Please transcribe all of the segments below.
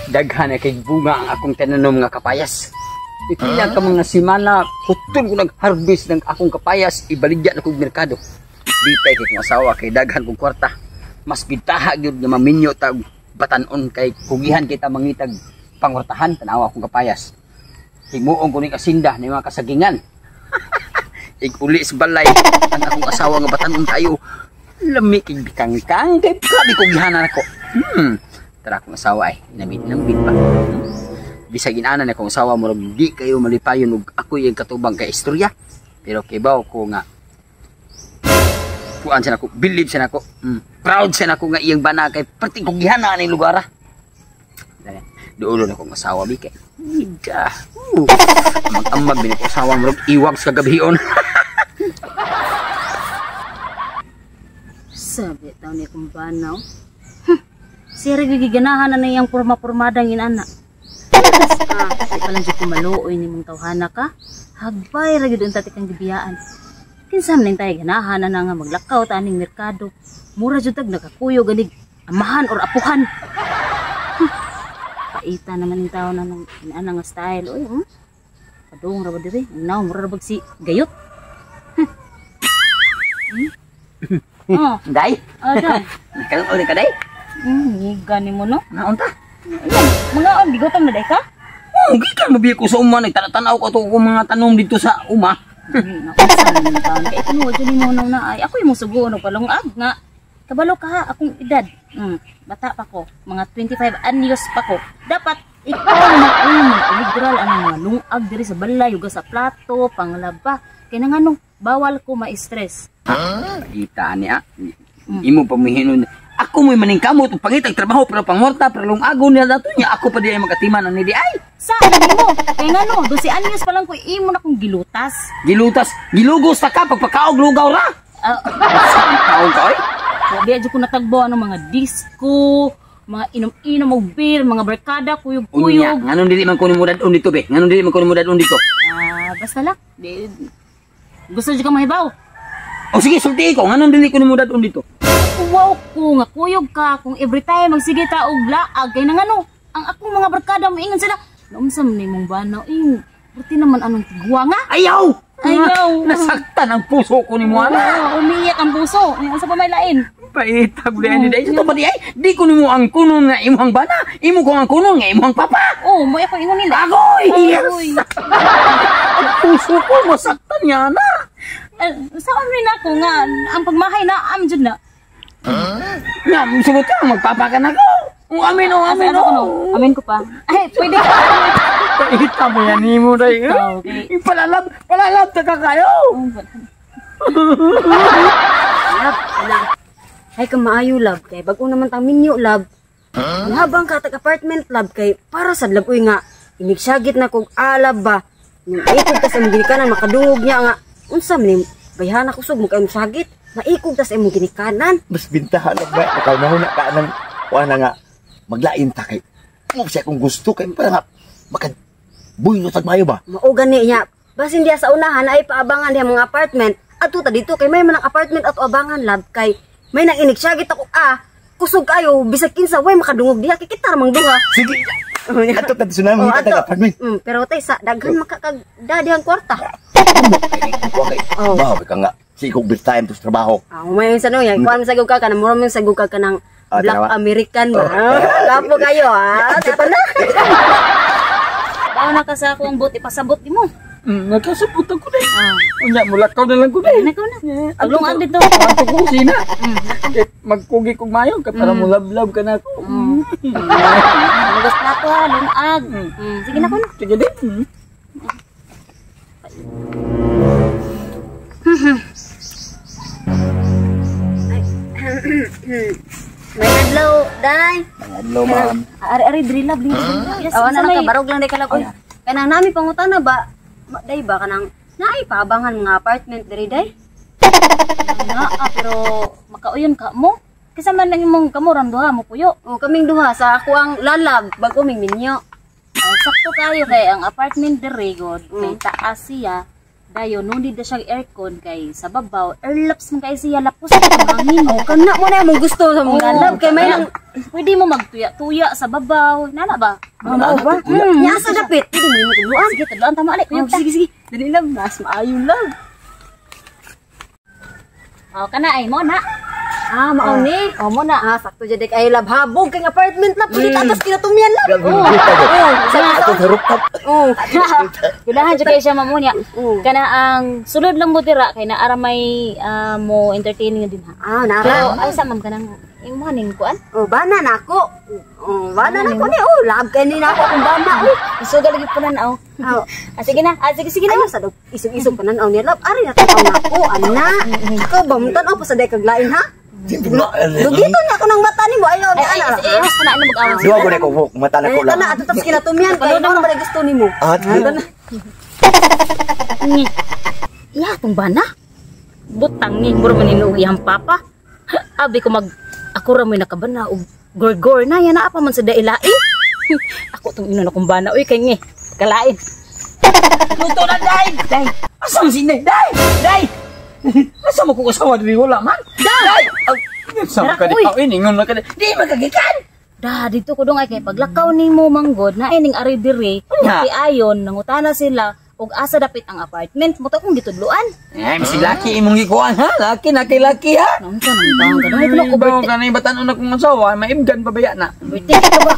Daghan na kay bunga ang akong tananom nga kapayas. Ipila ka mga simana, putol ko nag-harvest ng akong kapayas, ibaligya na kong merkado. Di pa kong asawa kay daghan kong kwarta. Mas bitaha gyud nga maminyo tag batanon kay kugihan kita mangitag pangwartahan tanawa akong kapayas. Himuong ko ni kasinda ni mga kasagingan. Ig-uli sa balay ang akong asawa nga batanon tayo. Lami kay bikangkang kay grabe kugihanan ako. Tara akong asawa ay nambit pa. Bisag inana na akong asawa mo di kayo malipayon ug ako yung katubang kay istorya. Pero kibaw ko nga kuan siya nako, believe siya nako. Proud siya nako nga iyang bana kay perting kugihanan ni lugar. Duulo na akong asawa bikay. Ida. Mag-amag din akong asawa mo iwag sa gabion. Sabi tao ni akong banaw. Siya rin giganahan na iyang porma-pormadang inana. Di pa lang dyan kumaluoy ni mong tawhana ka. Hagbay ra gyud unta kang gibiyaan. Kinsam ning tayo ganahan na nga maglakaw ta aning merkado. Mura jud tag nakakuyo ganig amahan or apuhan. Paita naman ning tawo na nang inana nga style. Oy, padung ra ba diri? Naw mura ra bag si gayot. Oh, Day. Day. Karon ori ka day? Gani mo no? Naon ta? Mga bigotan na day ka? Hindi ka mabiya ko sa uma. Nagtanatanaw ko ito kung mga tanom dito sa uma. Nakasan naman taon. Kaya ito dyan mo na ay. Ako yung musugo no palungag nga. Kabalo ka ha, akong edad. Bata pa ko. Mga 25 anyos pa ko. Dapat ikaw na liberal ang mga lungag diri sa balay, yuga sa plato, panglaba. Kaya na nga no, bawal ko ma-stress. Kita niya. Imo pamihinon. Ako mo'y maningkamot, pangitag trabaho, pero pangorta, pero lungago niya dato niya. Ako pa di ay magatiman ang nidi ay. Saan mo? Kaya nga no, 12 anyos pa lang ko imo na kong gilutas. Gilutas, gilugos ta ka, pagpakaog lugaw ra. Kaog ka oy? Biya dyan ko natagbo ng mga disco, mga inom-inom o beer, mga barkada, kuyog-kuyog. Unya, nganon dili man kunin mo dadon dito be? Nganon dili man kunin mo dadon dito? Basta lang. Gusto dyan ka mahibaw? O sige, sulti ko, nganon dili kunin mo dadon dito? Wow ko nga kuyog ka kung every time magsige ta og laag kay nang ano ang akong mga barkada moingon sila naumsam ni mong banaw buti naman anong tigwa nga ayaw nasaktan ang puso ko ni mo ana umiyak ang puso sa pamaylain paitag ni day sa padi ay di ko nimo ang kunon nga imong bana imo ko ang kunon nga imong papa mo ako ingon nila agoy ang puso ko masaktan niya na saan rin ako nga ang pagmahay na amjud na nga, sugot ka, magpapa ka na ko. Amin o, amin o. Amin ko pa. Ay, pwede ka. Paita mo yan, mo day. Palalab ta ka kayo. Lab, ay ka maayo lab kay bago naman tang minyo lab. Habang ka tag-apartment lab kay para sa lab uy nga inigsagit na kog alab ba. Yung ikog tas imong ginikanan makadungog niya nga. Unsam ni bayhana kusog mo kay sagit. Maikog tas imong ginikanan. Mas bintahan na ba? Ikaw na huna ka ng wala nga maglain ta kay. Kung siya kung gusto kay para nga makad buhay tag mayo ba? Mao gani niya. Basin diya sa unahan ay paabangan diya mga apartment. Ato ta dito kay may man apartment at abangan lab kay may nang inigsagit ako kusog kayo bisag kinsa way makadungog diha kay kita ramang duha. Sige. Ato ta tsunami ta tag apartment. Pero tay sa daghan makakagdadihang kwarta. Ba ka nga. Si kong bit time to sa trabaho. May sa yan. Kuhan masagog ka ng mura mong sagog ka ng Black American ba? Lapo kayo Tipo na. Bawa na ka sa akong boat, ipasabot di mo. Nagkasabot ako na. Unya, mulakaw na lang ko na. Nakaw na. Aglungan dito. Ang tukusin na. Magkugi kong mayo, para mo love-love ka na ako. Magas na to lungag. Sige na ko na. Sige din. May adlaw, day. Hello, ma'am. Ari-ari drilab din. Awan na ka barog lang day kala ko. Kanang nami pangutana ba? Day ba kanang naay paabangan mga apartment diri day? Pero makauyon ka mo. Kisa man lang imong kamuran duha mo puyo. Kaming duha sa ako ang lalab bago ming minyo. Sakto kayo kay ang apartment diri god kay taas siya. Dayo, no need na siyang aircon kay sa babaw, airlaps man kay siya lapos sa hangin. Oh, kana mo na mong gusto sa mong love kay may nang Pwede mo magtuya-tuya sa babaw. Nana ba? mao ba? Nya sa dapit, pwede mo tuluan. Sige, tadlaan tama ulit. Oh, sige sige. Dali lang, mas maayo lang. Oh, kana ay mo na. Mao ni. Oh, mo na. Sakto jud kay love habog kay apartment love. Pwede tatas kinatumian love. Sa rooftop. Oh. Gulahan jud kay siya mamunya. Kana ang sulod lang mo dira kay naara may mo entertaining din ha. Nara. Pero ay sa ma'am kanang yung mga ning kuan. Oh, bana nako. Oh, bana nako ni. Oh, love kay ni nako kung bana. Isugal lagi po na oh. Sige na. Sige na. Ayaw sa isog-isog ka na ni love. Ari na tataw nako, ana. Ikaw ba mo tan pa sa day kag lain ha? Dugito na ako ng mata ni mo. Ayaw na ana. Basta na mag-awas. Duwa ko na ko mata na ko lang. Kana ato tas kinatumian kay ano ba gusto nimo? Ya, tong bana. Butang ni buro maninuwi ang papa. Abi ko ako ra may nakabana og gorgor na yan apa man sa dailain. Ako tong ino na kong bana uy kay ngi kalain. Luto na, day! Day! Asam si Day? Day! Asa mo ko kasawa diri wala man? Day! Saan ka di Uy. pa? Iningon na ka di. Di magagikan! Da dito ko dong ay kay paglakaw nimo manggod na ining ari diri. Unya. Kay ayon nangutana sila og asa dapit ang apartment mo ta kung gitudloan. Ay, si Lucky imong gikuan ha? Lucky ha? Nangsa nang tawag ka Ay, na ko ba ka na ibatan una kong asawa, maibgan pa baya na. birthday ka ba?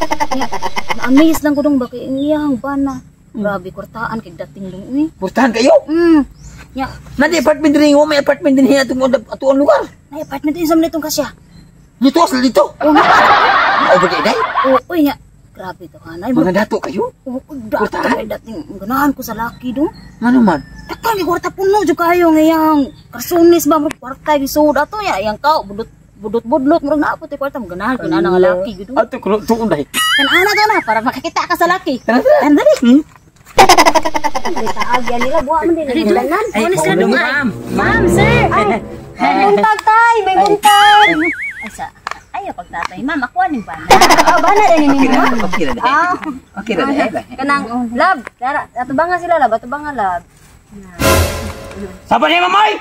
Na-amaze lang ko dong ba kay iyang bana. Grabe kurtaan kay dating dong ni. Pustahan kayo? Ya, Na di apartment din mo, may apartment din hiya atong lugar. na apartment din sa manitong kasya. Dito asal dito. Oh, nga. Mao ba kay Day? Uy nya. Grabe to kanay. Mga dato kayo? Kurtaan dating ganahan ko sa laki dong. Ano man? Takang kwarta puno jud kayo ngayang kasunis ba mo kwarta gisud ato ya yang kao budot-budlot mo na apot kwarta mo ganahan ko na nga laki gud. Ato ko tuon Day. Kan ana ka na para makakita ka sa laki. Tara. Dali. Taagyan nila buha man din lanan. Ano sila dong ma'am. Ma'am, sir. May buntag tay, may buntag. Ay sa ayo pagtatay ma'am ako aning bana. Bana din ni mo. Okay na Day. Okay na Day. Kanang love, dara ato ba nga sila love, ato ba nga love. Sapa ni Mamoy?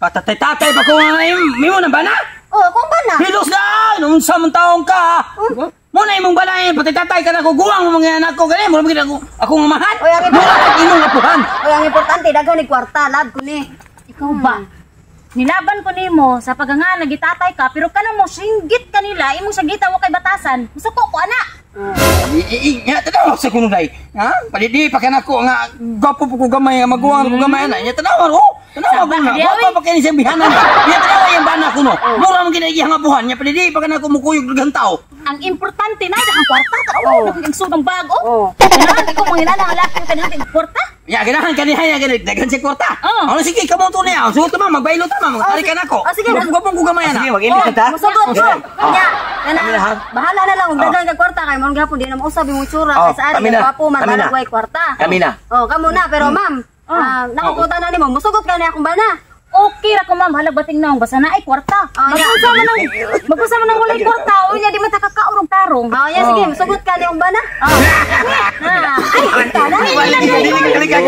Patatay-tatay pa ko ngayon. Mimo na ba na? Oh, akong bana. Hilos na! Nung sa mong taong ka! Muna imong balayin, patatay ka na ko, guwang mo mga anak ko, ganyan, muna magiging akong mamahan. Oy, ang Muna ang imong apuhan. Oy, ang importante daghan ni kwarta, love ko ni. Ikaw ba? Nilaban ko nimo sa paganga nagitatay ka pero kana mo singgit kanila imong sagita wa kay batasan. Musuko ko ana. Nya tanaw sa kuno Day. Ha? Palidi pa kana ko nga gapo po ko gamay nga maguwang ko gamay na. Nya tanaw oh. Tanaw ko na. Wa pa kay sa bihanan. Nya tanaw yung bana ko no. Mura man ginagi ang apuhan nya palidi pa kana ko mukuyog daghang tao. Ang importante na ang kwarta ta. Oh, naging sudong bago. Oh. Kanahan ikaw mga inana nga laki kanahan ang kwarta. Ya ganahan kaniya gani daghan si kwarta. Oh. Ano sige kamo to niya. Suot ma magbaylo ta ma. Magtari ka nako. sige. Gapong ko gamay na. Sige, mag-init ka ta. Musugot ko. Nya, Kami na, ha? bahala na lang og daghan kag kwarta kay mo gyapon di na mausab imong tsura Oh, kay sa kami ari na. gwapo man Kami na. balagway kwarta. Kami na. Oh, kamo na pero ma'am, nakakuta na nimo. Musugot ka na akong bana. Okay ra ko ma'am halag bating naong basta na ay kwarta. Magkusa man ng ulay kwarta o nya di man takakaurong tarong. Oh, ya sige, musugot ka ni akong bana. Ay, Dali ka.